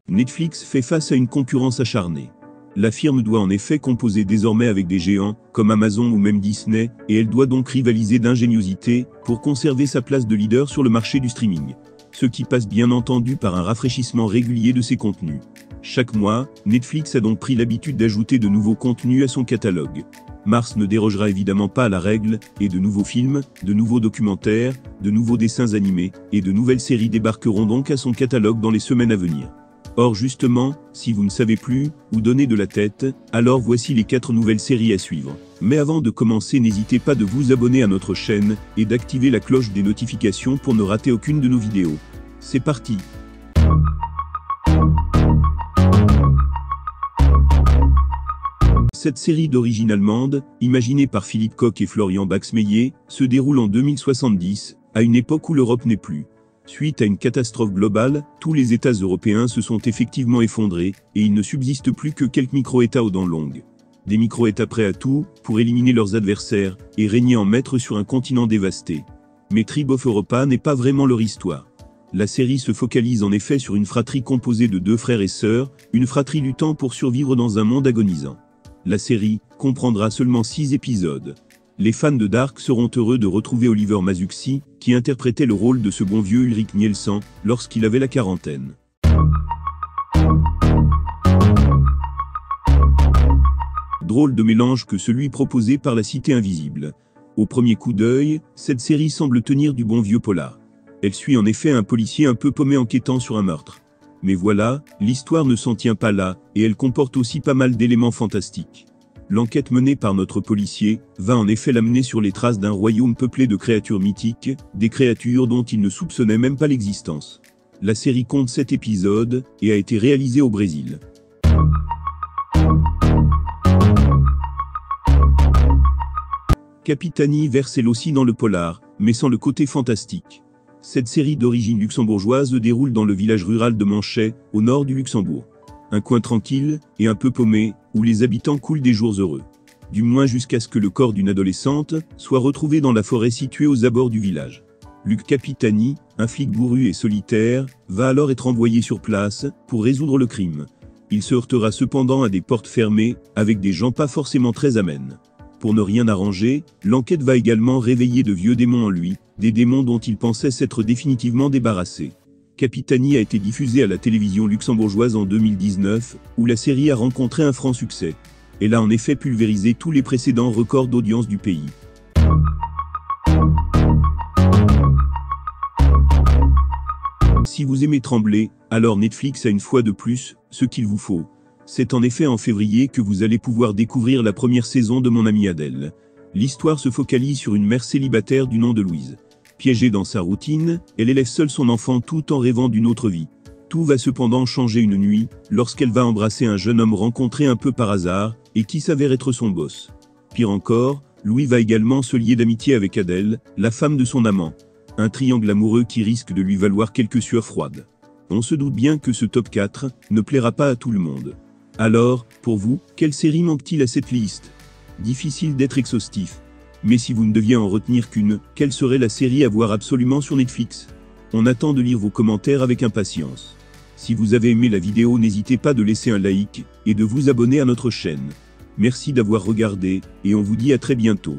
Netflix fait face à une concurrence acharnée. La firme doit en effet composer désormais avec des géants, comme Amazon ou même Disney, et elle doit donc rivaliser d'ingéniosité, pour conserver sa place de leader sur le marché du streaming. Ce qui passe bien entendu par un rafraîchissement régulier de ses contenus. Chaque mois, Netflix a donc pris l'habitude d'ajouter de nouveaux contenus à son catalogue. Mars ne dérogera évidemment pas à la règle, et de nouveaux films, de nouveaux documentaires, de nouveaux dessins animés, et de nouvelles séries débarqueront donc à son catalogue dans les semaines à venir. Or justement, si vous ne savez plus où donner de la tête, alors voici les 4 nouvelles séries à suivre. Mais avant de commencer, n'hésitez pas de vous abonner à notre chaîne, et d'activer la cloche des notifications pour ne rater aucune de nos vidéos. C'est parti! Cette série d'origine allemande, imaginée par Philippe Koch et Florian Baxmeyer, se déroule en 2070, à une époque où l'Europe n'est plus. Suite à une catastrophe globale, tous les États européens se sont effectivement effondrés, et il ne subsiste plus que quelques micro-États aux dents longues. Des micro-États prêts à tout, pour éliminer leurs adversaires, et régner en maître sur un continent dévasté. Mais Tribe of Europa n'est pas vraiment leur histoire. La série se focalise en effet sur une fratrie composée de 2 frères et sœurs, une fratrie luttant pour survivre dans un monde agonisant. La série comprendra seulement 6 épisodes. Les fans de Dark seront heureux de retrouver Oliver Masucci, qui interprétait le rôle de ce bon vieux Ulrich Nielsen, lorsqu'il avait la quarantaine. Drôle de mélange que celui proposé par La Cité Invisible. Au premier coup d'œil, cette série semble tenir du bon vieux polar. Elle suit en effet un policier un peu paumé enquêtant sur un meurtre. Mais voilà, l'histoire ne s'en tient pas là, et elle comporte aussi pas mal d'éléments fantastiques. L'enquête menée par notre policier va en effet l'amener sur les traces d'un royaume peuplé de créatures mythiques, des créatures dont il ne soupçonnait même pas l'existence. La série compte 7 épisodes, et a été réalisée au Brésil. Capitani verse elle aussi dans le polar, mais sans le côté fantastique. Cette série d'origine luxembourgeoise se déroule dans le village rural de Manchet, au nord du Luxembourg. Un coin tranquille, et un peu paumé, où les habitants coulent des jours heureux. Du moins jusqu'à ce que le corps d'une adolescente soit retrouvé dans la forêt située aux abords du village. Luc Capitani, un flic bourru et solitaire, va alors être envoyé sur place, pour résoudre le crime. Il se heurtera cependant à des portes fermées, avec des gens pas forcément très amènes. Pour ne rien arranger, l'enquête va également réveiller de vieux démons en lui, des démons dont il pensait s'être définitivement débarrassé. Capitani a été diffusée à la télévision luxembourgeoise en 2019, où la série a rencontré un franc succès. Elle a en effet pulvérisé tous les précédents records d'audience du pays. Si vous aimez trembler, alors Netflix a une fois de plus ce qu'il vous faut. C'est en effet en février que vous allez pouvoir découvrir la première saison de Mon amie Adèle. L'histoire se focalise sur une mère célibataire du nom de Louise. Piégée dans sa routine, elle élève seule son enfant tout en rêvant d'une autre vie. Tout va cependant changer une nuit, lorsqu'elle va embrasser un jeune homme rencontré un peu par hasard, et qui s'avère être son boss. Pire encore, Louis va également se lier d'amitié avec Adèle, la femme de son amant. Un triangle amoureux qui risque de lui valoir quelques sueurs froides. On se doute bien que ce top 4 ne plaira pas à tout le monde. Alors, pour vous, quelle série manque-t-il à cette liste? Difficile d'être exhaustif. Mais si vous ne deviez en retenir qu'une, quelle serait la série à voir absolument sur Netflix? On attend de lire vos commentaires avec impatience. Si vous avez aimé la vidéo, n'hésitez pas de laisser un like, et de vous abonner à notre chaîne. Merci d'avoir regardé, et on vous dit à très bientôt.